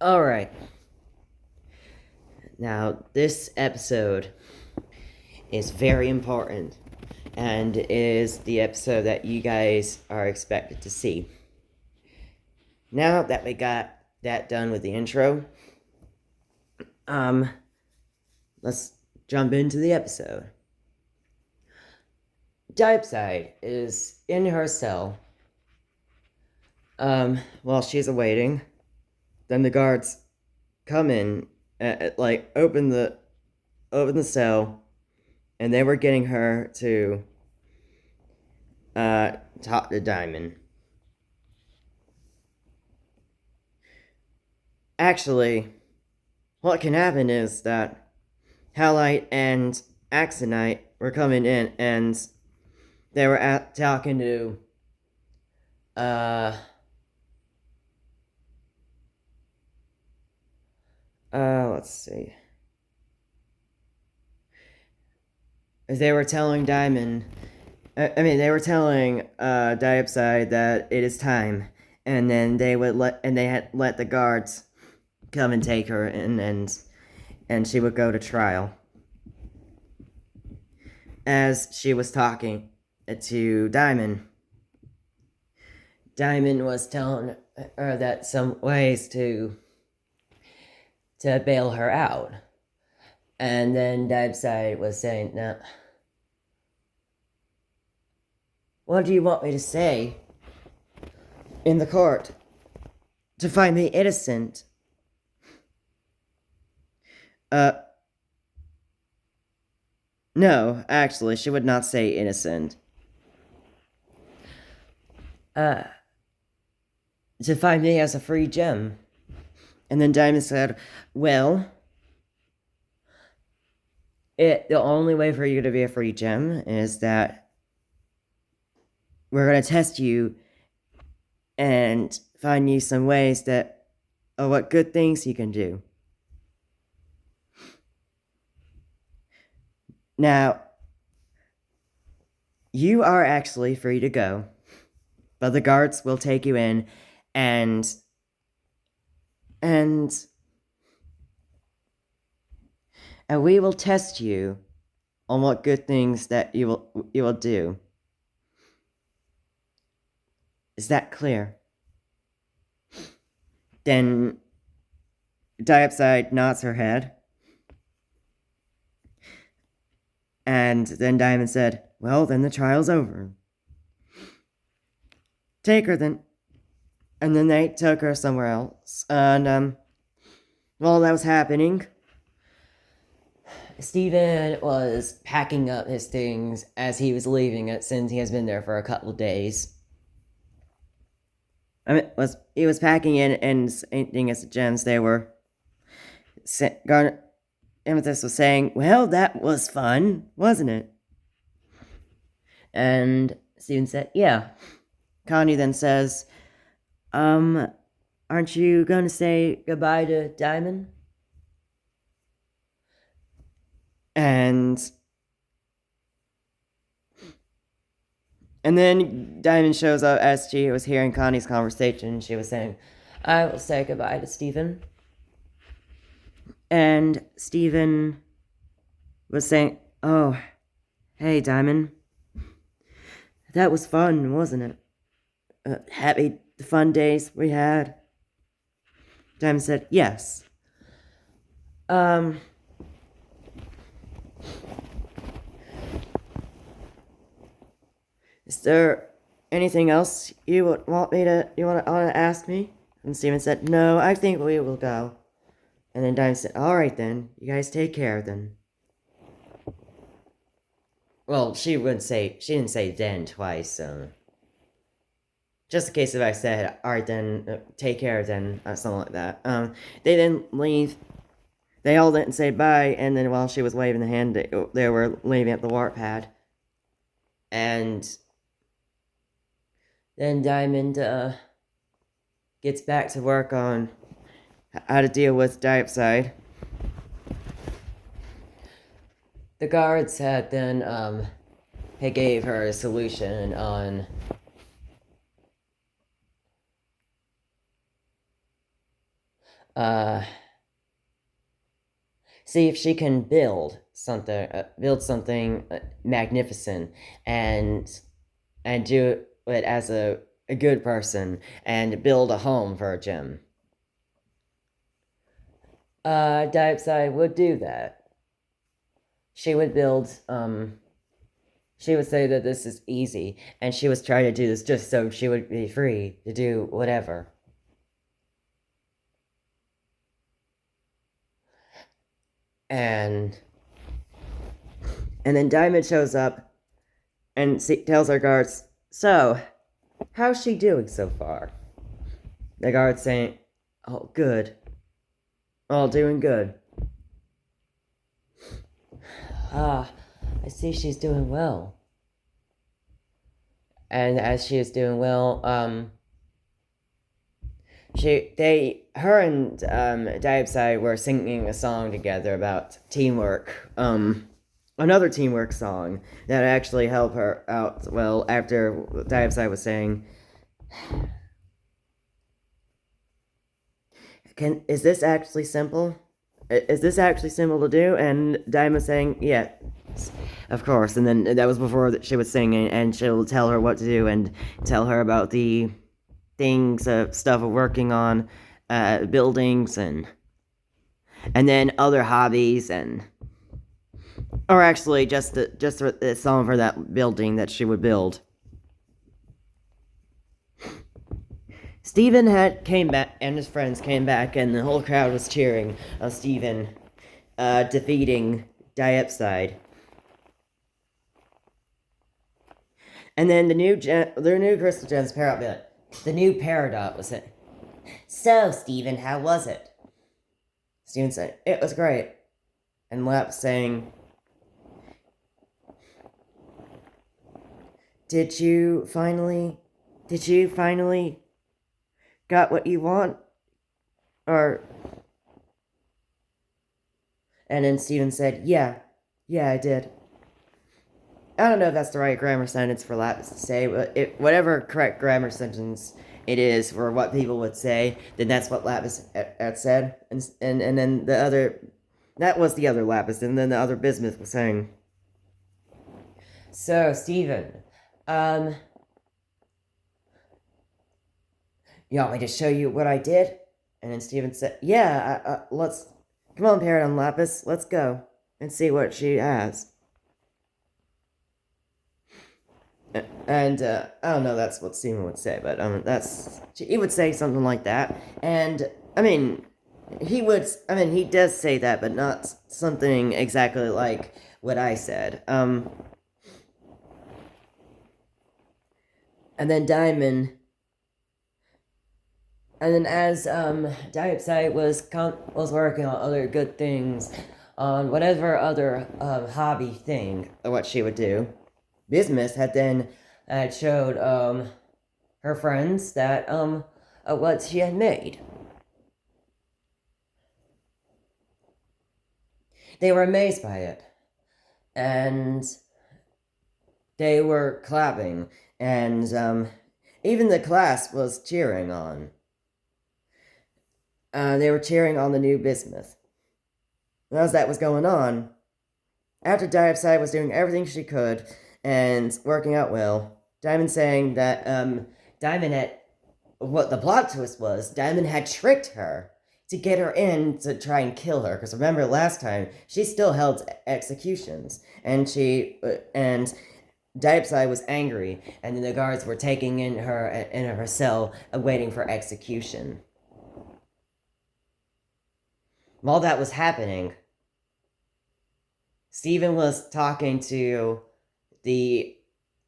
Alright, now this episode is very important and is the episode that you guys are expected to see. Now that we got that done with the intro, let's jump into the episode. Diopside is in her cell, while she's awaiting. Then the guards come in, open the cell, and they were getting her to talk to Diamond. Actually, what can happen is that Halite and Axonite were coming in, and they were talking to let's see. They were telling Diamond, they were telling Diopside that it is time, and then they had let the guards come and take her, and she would go to trial. As she was talking to Diamond, Diamond was telling her that some ways to bail her out. And then Diopside was saying, "Now, what do you want me to say in the court to find me innocent?" No, actually, she would not say innocent. To find me as a free gem. And then Diamond said, "Well, the only way for you to be a free gem is that we're going to test you and find you some ways that of what good things you can do. Now, you are actually free to go, but the guards will take you in and we will test you on what good things that you will do. Is that clear?" Then Diopside nods her head. And then Diamond said, "Well, then the trial's over. Take her then." And then they took her somewhere else. And while that was happening, Steven was packing up his things as he was leaving it, since he has been there for a couple days. He was packing in and anything as the gems they were. Amethyst was saying, "Well, that was fun, wasn't it?" And Steven said, "Yeah." Connie then says, "Aren't you going to say goodbye to Diamond?" And then Diamond shows up as she was hearing Connie's conversation. She was saying, "I will say goodbye to Steven." And Steven was saying, "Oh, hey, Diamond. That was fun, wasn't it? Happy the fun days we had." Diamond said, "Yes." Is there anything else you would want to ask me? And Steven said, "No, I think we will go." And then Diamond said, "All right then, you guys take care then." Well, she didn't say then twice, so just in case if I said, "All right then, take care then," or something like that. They didn't leave. They all didn't say bye, and then while she was waving the hand, they were leaving at the warp pad. And then Diamond gets back to work on how to deal with Diopside. The guards had then gave her a solution on uh, see if she can build something magnificent, and do it as a good person, and build a home for Jim. Diopside would do that. She would build, she would say that this is easy, and she was trying to do this just so she would be free to do whatever. And then Diamond shows up and tells our guards, "So, how's she doing so far?" The guard's saying, "Oh, good. All doing good." Ah, I see she's doing well. And as she is doing well, her and Diopside were singing a song together about teamwork. Another teamwork song that actually helped her out well after Diopside was saying, is this actually simple? Is this actually simple to do? And Diamond saying, yeah, of course. And then that was before she was singing, and she'll tell her what to do and tell her about the things, stuff we're working on, buildings, and then other hobbies, or actually just a song for that building that she would build. Steven came back, and his friends came back, and the whole crowd was cheering of Steven defeating Diopside. And then the new Crystal Gems Peridot, the new Peridot was it. "So, Steven, how was it?" Steven said, "It was great." And Lap saying, Did you finally got what you want? Or..." And then Steven said, yeah, I did. I don't know if that's the right grammar sentence for Lapis to say, but whatever correct grammar sentence it is for what people would say, then that's what Lapis had said. And then the other, that was the other Lapis, and then the other Bismuth was saying, "So, Steven, you want me to show you what I did?" And then Steven said, "Yeah, let's, come on, Peridot Lapis, let's go and see what she has." And I don't know, that's what Steven would say, but he would say something like that. And I mean, he does say that, but not something exactly like what I said. And then Diamond. And then as Diopside was working on other good things, on whatever other hobby thing, what she would do, Bismuth had then showed her friends that what she had made. They were amazed by it, and they were clapping, and even the class was cheering on. They were cheering on the new Bismuth. And as that was going on, after Diopside was doing everything she could and working out well, Diamond saying that Diamond had, what the plot twist was, Diamond had tricked her to get her in to try and kill her. Because remember last time, she still held executions, and Diopside was angry, and then the guards were taking in her cell, waiting for execution. While that was happening, Steven was talking to the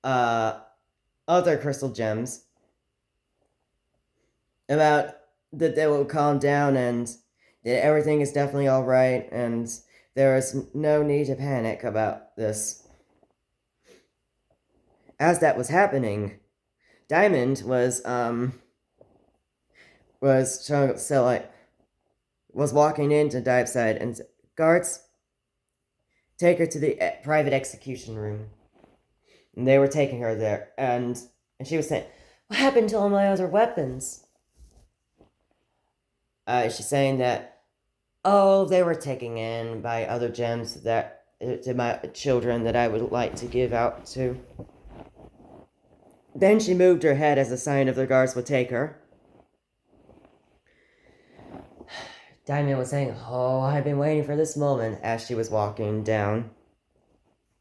other crystal gems about that they will calm down and that everything is definitely alright and there is no need to panic about this. As that was happening, Diamond was walking into Diopside and said, "Guards, take her to the private execution room." And they were taking her there, and she was saying, "What happened to all my other weapons?" she's saying that, oh, they were taken in by other gems that to my children that I would like to give out to. Then she moved her head as a sign of the guards would take her. Diamond was saying, oh, I've been waiting for this moment as she was walking down.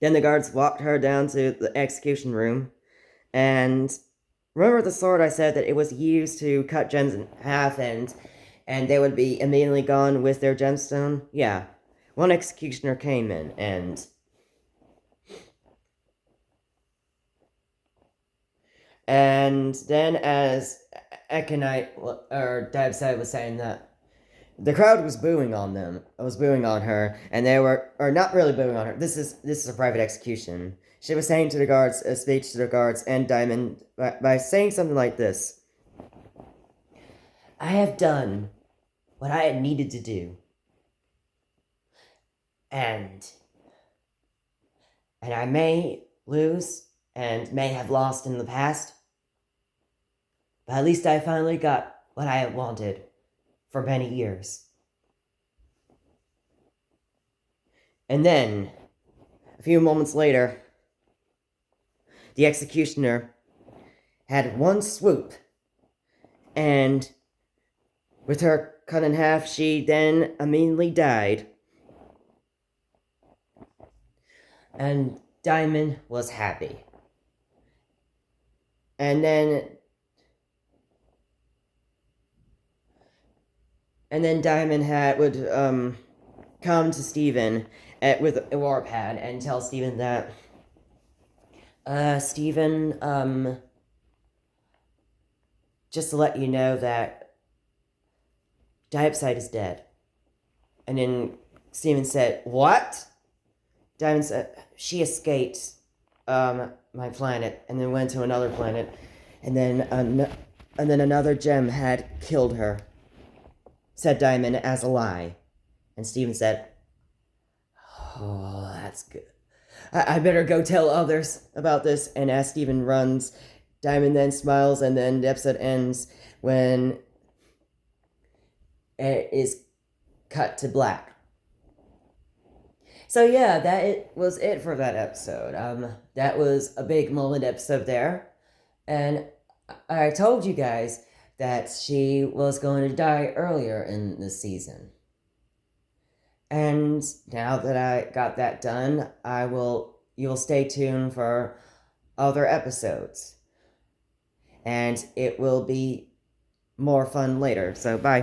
Then the guards walked her down to the execution room. And remember the sword I said that it was used to cut gems in half and they would be immediately gone with their gemstone? Yeah. One executioner came in and then as Econite, or Dabside was saying that the crowd was booing on them. I was booing on her, and they were, or not really booing on her. This is a private execution. She was saying to the guards, a speech to the guards and Diamond by saying something like this: I have done what I had needed to do, and I may lose and may have lost in the past, but at least I finally got what I had wanted for many years. And then, a few moments later, the executioner had one swoop, and with her cut in half, she then immediately died. And Diamond was happy. And then Diamond would come to Steven with a warp pad and tell Steven that, Steven, just to let you know that Diopside is dead. And then Steven said, what? Diamond said, she escaped my planet and then went to another planet, and then another gem had killed her, said Diamond as a lie. And Steven said, oh, that's good. I better go tell others about this. And as Steven runs, Diamond then smiles, and then the episode ends when it is cut to black. So yeah, was it for that episode. That was a big moment episode there. And I told you guys that she was going to die earlier in the season. And now that I got that done, you'll stay tuned for other episodes. And it will be more fun later. So bye.